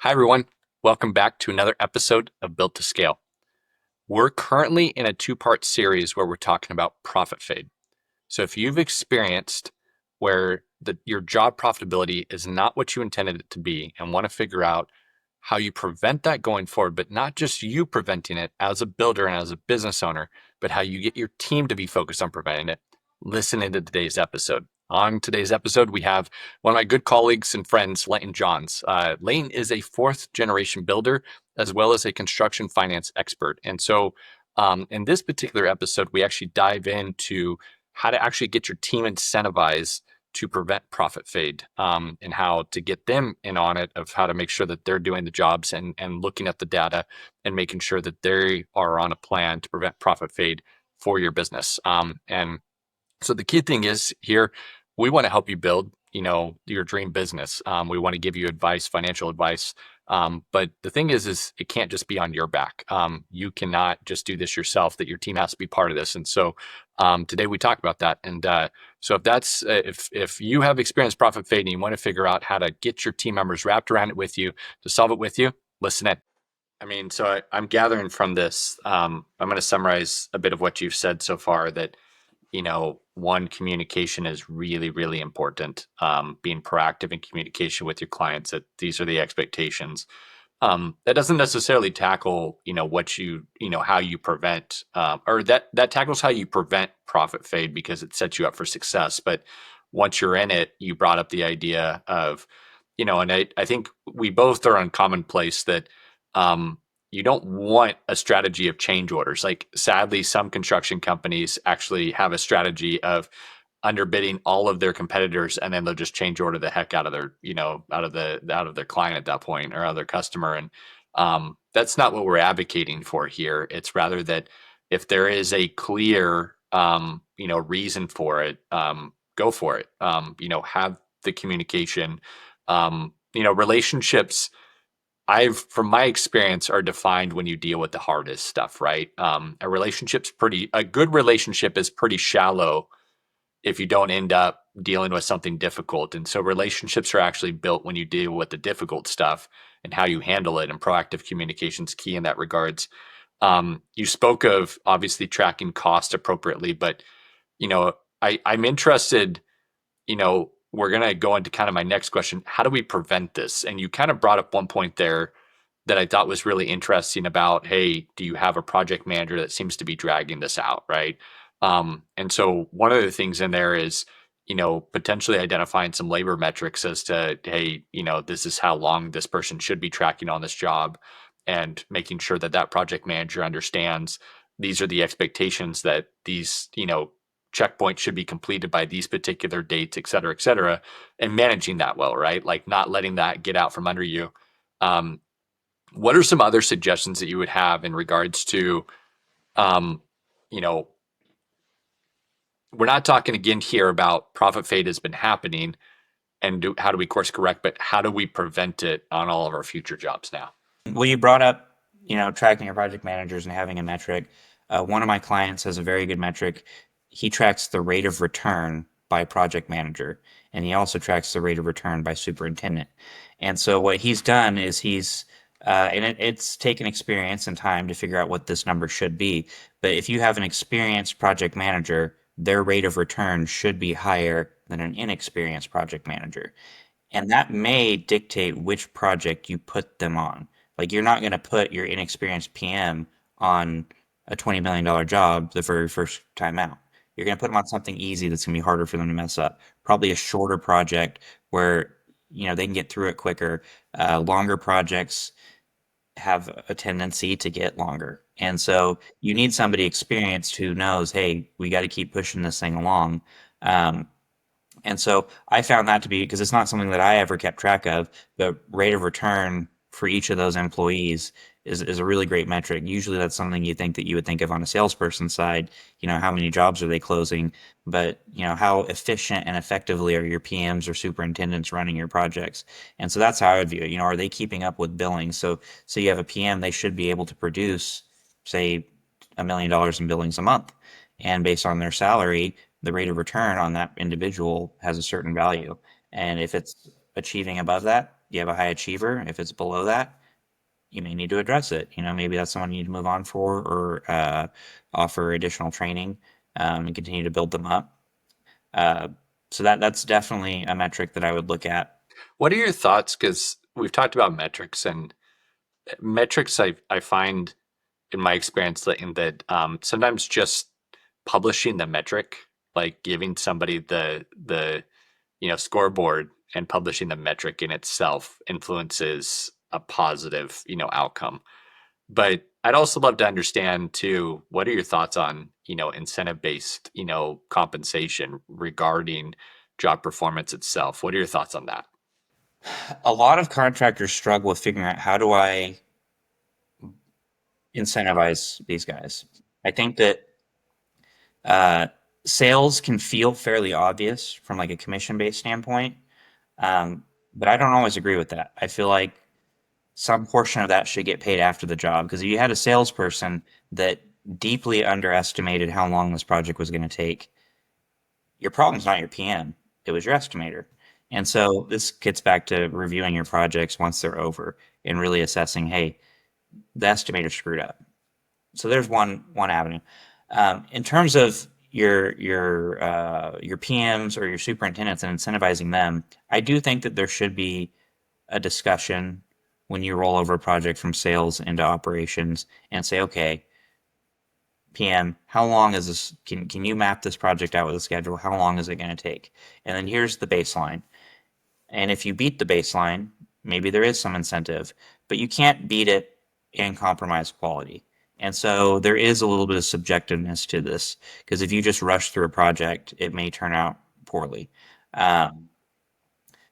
Hi, everyone. Welcome back to another episode of Built to Scale. We're currently in a two-part series where we're talking about profit fade. So if you've experienced where your job profitability is not what you intended it to be and want to figure out how you prevent that going forward, but not just you preventing it as a builder and as a business owner, but how you get your team to be focused on preventing it, listen into today's episode. On today's episode, we have one of my good colleagues and friends, Layton Johns. Layton is a fourth generation builder as well as a construction finance expert. And so in this particular episode, we actually dive into how to actually get your team incentivized to prevent profit fade, and how to get them in on it, of how to make sure that they're doing the jobs and looking at the data and making sure that they are on a plan to prevent profit fade for your business. And so the key thing is here, we want to help you build, your dream business. We want to give you advice, financial advice. But the thing is it can't just be on your back. You cannot just do this yourself, that your team has to be part of this. And so today we talk about that. And so if you have experienced profit fade and you want to figure out how to get your team members wrapped around it with you, to solve it with you, listen in. I'm gathering from this, I'm going to summarize a bit of what you've said so far, that one, communication is really, really important. Being proactive in communication with your clients, that these are the expectations. That doesn't necessarily tackle, how you prevent, or that tackles how you prevent profit fade, because it sets you up for success. But once you're in it, you brought up the idea of, and I think we both are on common place that, you don't want a strategy of change orders. Like, sadly, some construction companies actually have a strategy of underbidding all of their competitors, and then they'll just change order the heck out of their, out of their client at that point, or other customer. And that's not what we're advocating for here. It's rather that if there is a clear, reason for it, go for it. Have the communication. Relationships, from my experience, are defined when you deal with the hardest stuff, right? A good relationship is pretty shallow if you don't end up dealing with something difficult. And so relationships are actually built when you deal with the difficult stuff and how you handle it. And proactive communication is key in that regards. You spoke of obviously tracking cost appropriately, but I'm interested, we're going to go into kind of my next question. How do we prevent this? And you kind of brought up one point there that I thought was really interesting about, hey, do you have a project manager that seems to be dragging this out, right? And so one of the things in there is, potentially identifying some labor metrics as to, hey, this is how long this person should be tracking on this job, and making sure that that project manager understands these are the expectations, that these, checkpoints should be completed by these particular dates, et cetera, and managing that well, right? Like, not letting that get out from under you. What are some other suggestions that you would have in regards to, um, you know, we're not talking again here about profit fade has been happening and how do we course correct, but how do we prevent it on all of our future jobs now? Well, you brought up, tracking your project managers and having a metric. One of my clients has a very good metric. He tracks the rate of return by project manager, and he also tracks the rate of return by superintendent. And so what he's done is it's taken experience and time to figure out what this number should be. But if you have an experienced project manager, their rate of return should be higher than an inexperienced project manager. And that may dictate which project you put them on. Like, you're not going to put your inexperienced PM on a $20 million job the very first time out. You're going to put them on something easy that's going to be harder for them to mess up. Probably a shorter project where, they can get through it quicker. Longer projects have a tendency to get longer. And so you need somebody experienced who knows, hey, we got to keep pushing this thing along. Um, and so I found that to be, because it's not something that I ever kept track of, the rate of return for each of those employees is a really great metric. Usually that's something you think that you would think of on a salesperson side, how many jobs are they closing? But, how efficient and effectively are your PMs or superintendents running your projects? And so that's how I would view it. Are they keeping up with billing? So you have a PM, they should be able to produce, say, $1 million in billings a month. And based on their salary, the rate of return on that individual has a certain value. And if it's achieving above that, you have a high achiever. If it's below that, you may need to address it. Maybe that's someone you need to move on for, or offer additional training, and continue to build them up. Uh, so that's definitely a metric that I would look at. What are your thoughts? Because we've talked about metrics, and metrics I find in my experience that sometimes just publishing the metric, like giving somebody the scoreboard and publishing the metric in itself influences a positive outcome. But I'd also love to understand too, what are your thoughts on incentive based compensation regarding job performance itself? What are your thoughts on that? A lot of contractors struggle with figuring out, how do I incentivize these guys? I think that uh, sales can feel fairly obvious from like a commission-based standpoint, um, but I don't always agree with that. I feel like some portion of that should get paid after the job, because if you had a salesperson that deeply underestimated how long this project was going to take, your problem's not your PM, it was your estimator. And so this gets back to reviewing your projects once they're over and really assessing, hey, the estimator screwed up. So there's one avenue. In terms of your PMs or your superintendents and incentivizing them, I do think that there should be a discussion when you roll over a project from sales into operations and say, okay, PM, how long is this? Can you map this project out with a schedule? How long is it going to take? And then here's the baseline. And if you beat the baseline, maybe there is some incentive, but you can't beat it and compromise quality. And so there is a little bit of subjectiveness to this, because if you just rush through a project, it may turn out poorly. Um,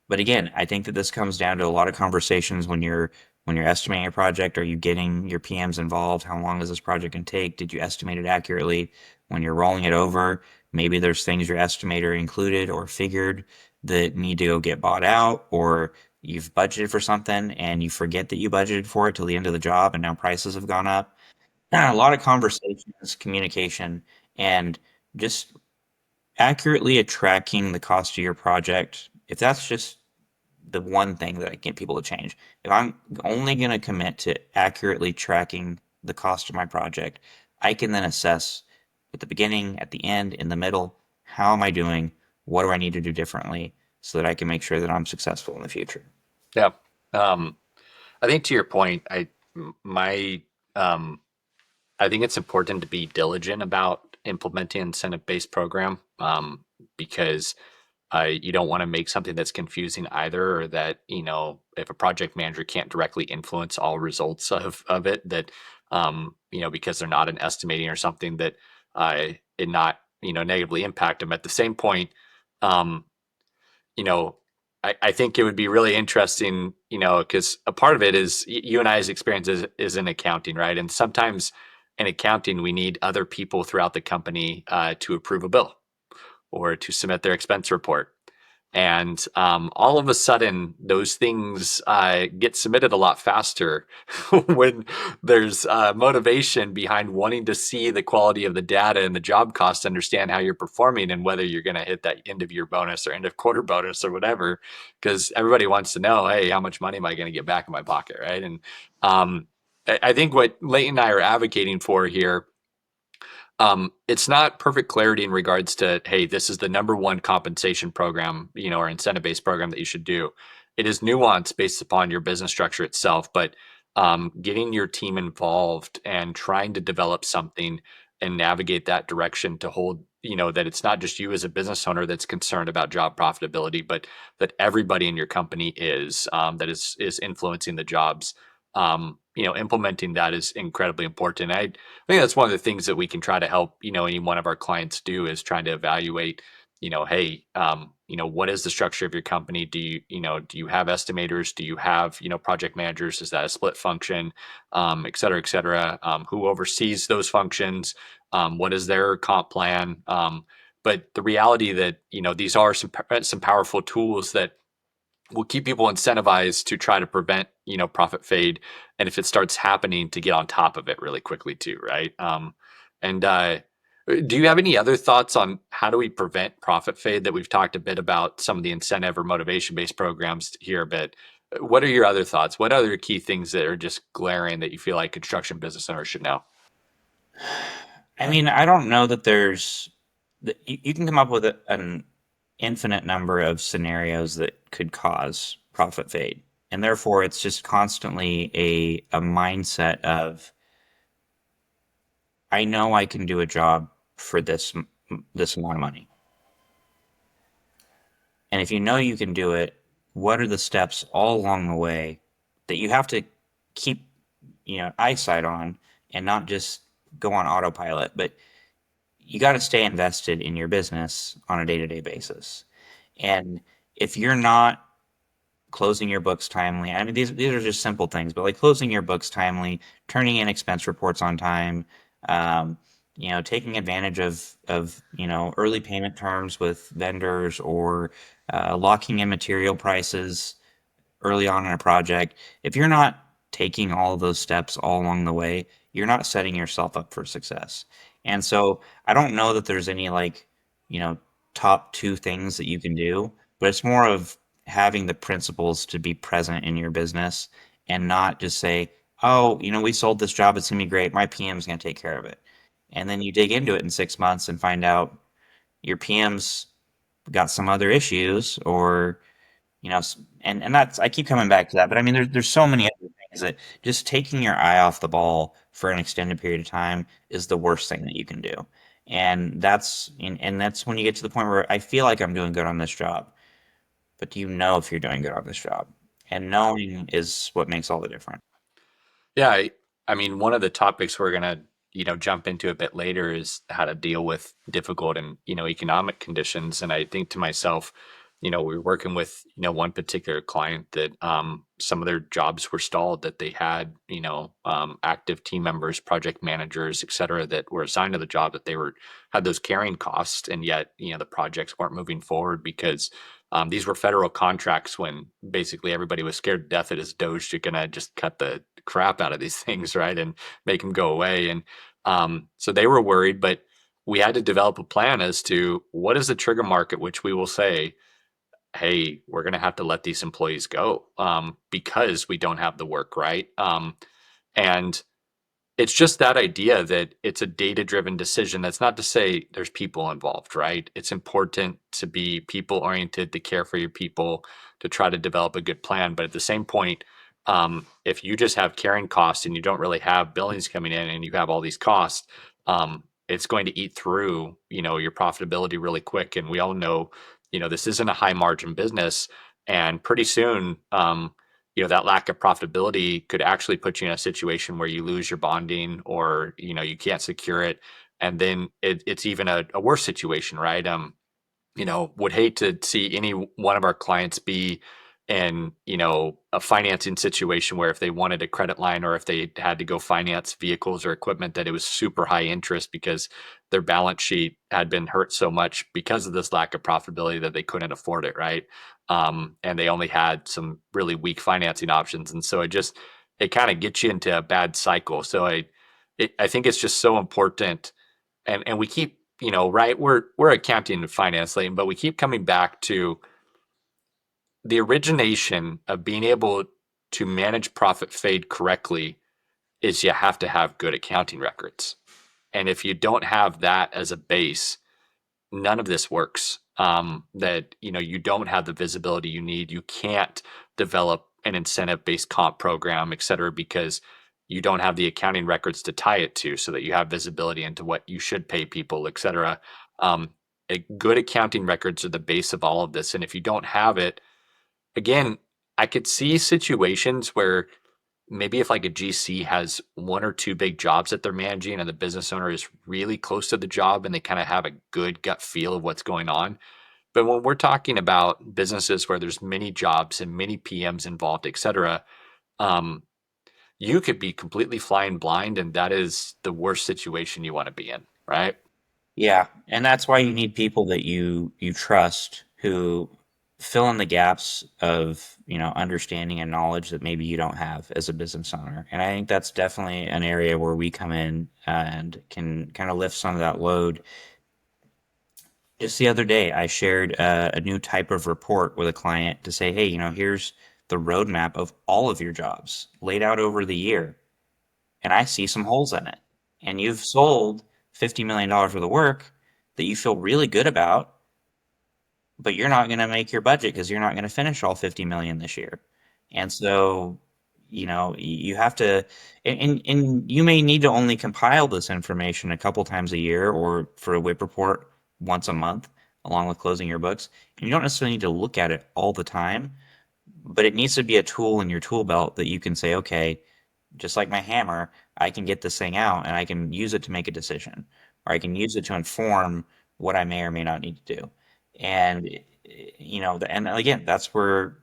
but again, I think that this comes down to a lot of conversations when you're estimating a project. Are you getting your PMs involved? How long is this project going to take? Did you estimate it accurately? When you're rolling it over, maybe there's things your estimator included or figured that need to go get bought out, or you've budgeted for something and you forget that you budgeted for it till the end of the job and now prices have gone up. A lot of conversations, communication, and just accurately tracking the cost of your project. If that's just the one thing that I get people to change. If I'm only going to commit to accurately tracking the cost of my project, I can then assess at the beginning, at the end, in the middle, how am I doing? What do I need to do differently so that I can make sure that I'm successful in the future? Yeah. Um, I think to your point, my um, I think it's important to be diligent about implementing incentive-based program, because you don't want to make something that's confusing either, or that if a project manager can't directly influence all results of it, that because they're not an estimating or something, that it not negatively impact them. At the same point, um, you know, I think it would be really interesting, because a part of it is you and I's experience is in accounting, right? And sometimes in accounting, we need other people throughout the company to approve a bill or to submit their expense report. And all of a sudden, those things get submitted a lot faster when there's motivation behind wanting to see the quality of the data and the job cost, understand how you're performing and whether you're going to hit that end of year bonus or end of quarter bonus or whatever. Because everybody wants to know, hey, how much money am I going to get back in my pocket, right? And I think what Layton and I are advocating for here, it's not perfect clarity in regards to, hey, this is the number one compensation program, or incentive-based program that you should do. It is nuanced based upon your business structure itself, but getting your team involved and trying to develop something and navigate that direction to hold, that it's not just you as a business owner that's concerned about job profitability, but that everybody in your company that is influencing the jobs. Implementing that is incredibly important. I think that's one of the things that we can try to help, any one of our clients do, is trying to evaluate, hey, what is the structure of your company? Do you have estimators? Do you have, project managers? Is that a split function? Et cetera, et cetera. Who oversees those functions? What is their comp plan? But the reality that, these are some powerful tools that will keep people incentivized to try to prevent, profit fade. And if it starts happening, to get on top of it really quickly too, right? And Do you have any other thoughts on how do we prevent profit fade? That we've talked a bit about some of the incentive or motivation based programs here, but What are your other thoughts? What other key things that are just glaring that you feel like construction business owners should know? I mean, I don't know that you can come up with an infinite number of scenarios that could cause profit fade. And therefore, it's just constantly a mindset of, I know I can do a job for this amount of money. And if you know you can do it, what are the steps all along the way that you have to keep, eyesight on and not just go on autopilot, but you got to stay invested in your business on a day-to-day basis. And if you're not closing your books timely, I mean, these are just simple things, but like closing your books timely, turning in expense reports on time, um, taking advantage of early payment terms with vendors or locking in material prices early on in a project, if you're not taking all of those steps all along the way, you're not setting yourself up for success. And so I don't know that there's any like, you know, top two things that you can do, but it's more of having the principles to be present in your business and not just say, oh, we sold this job, it's gonna be great. My PM's gonna take care of it. And then you dig into it in 6 months and find out your PM's got some other issues or and that's I keep coming back to that, but I mean, there's so many other things that just taking your eye off the ball for an extended period of time is the worst thing that you can do, and that's when you get to the point where I feel like I'm doing good on this job, but do you know if you're doing good on this job? And knowing is what makes all the difference. Yeah, I mean, one of the topics we're gonna, jump into a bit later is how to deal with difficult and economic conditions. And I think to myself, we were working with one particular client that some of their jobs were stalled, that they had active team members, project managers, et cetera, that were assigned to the job, that they were had those carrying costs, and yet the projects weren't moving forward because these were federal contracts when basically everybody was scared to death that as Doge you're gonna just cut the crap out of these things, right, and make them go away. And so they were worried, but we had to develop a plan as to what is the trigger market, which we will say, hey, we're going to have to let these employees go because we don't have the work, right? And it's just that idea that it's a data driven decision. That's not to say there's people involved, right? It's important to be people oriented, to care for your people, to try to develop a good plan. But at the same point, if you just have carrying costs and you don't really have billings coming in and you have all these costs, it's going to eat through, your profitability really quick. And we all know, this isn't a high margin business. And pretty soon, that lack of profitability could actually put you in a situation where you lose your bonding, or you can't secure it, and then it's even a worse situation, right? Would hate to see any one of our clients be in, a financing situation where if they wanted a credit line or if they had to go finance vehicles or equipment, that it was super high interest because their balance sheet had been hurt so much because of this lack of profitability that they couldn't afford it, right? And they only had some really weak financing options. And so it kind of gets you into a bad cycle. So I think it's just so important, and we keep, right, we're accounting and finance, Layton, but we keep coming back to the origination of being able to manage profit fade correctly is you have to have good accounting records. And if you don't have that as a base, none of this works. That you don't have the visibility you need. You can't develop an incentive based comp program, et cetera, because you don't have the accounting records to tie it to, so that you have visibility into what you should pay people, et cetera. Um, Good accounting records are the base of all of this. And if you don't have it, again, I could see situations where maybe if like a GC has one or two big jobs that they're managing and the business owner is really close to the job and they kind of have a good gut feel of what's going on. But when we're talking about businesses where there's many jobs and many PMs involved, et cetera, um, you could be completely flying blind, and that is the worst situation you want to be in, right? Yeah, and that's why you need people that you trust who fill in the gaps of, understanding and knowledge that maybe you don't have as a business owner. And I think that's definitely an area where we come in and can kind of lift some of that load. Just the other day, I shared a new type of report with a client to say, hey, here's the roadmap of all of your jobs laid out over the year, and I see some holes in it. And you've sold $50 million worth of work that you feel really good about, but you're not going to make your budget because you're not going to finish all 50 million this year. And so, you have to, and you may need to only compile this information a couple times a year or for a WIP report once a month, along with closing your books. And you don't necessarily need to look at it all the time, but it needs to be a tool in your tool belt that you can say, okay, just like my hammer, I can get this thing out and I can use it to make a decision, or I can use it to inform what I may or may not need to do. And and again, that's where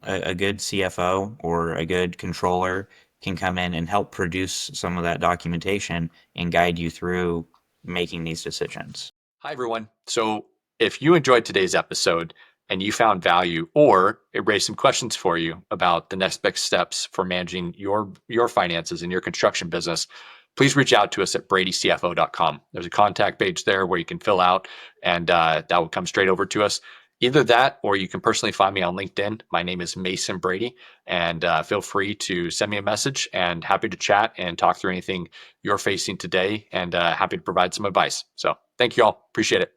a good CFO or a good controller can come in and help produce some of that documentation and guide you through making these decisions. Hi, everyone. So, if you enjoyed today's episode and you found value, or it raised some questions for you about the next best steps for managing your finances in your construction business, please reach out to us at bradycfo.com. There's a contact page there where you can fill out, and that will come straight over to us. Either that, or you can personally find me on LinkedIn. My name is Mason Brady, and feel free to send me a message. And happy to chat and talk through anything you're facing today, and happy to provide some advice. So, thank you all. Appreciate it.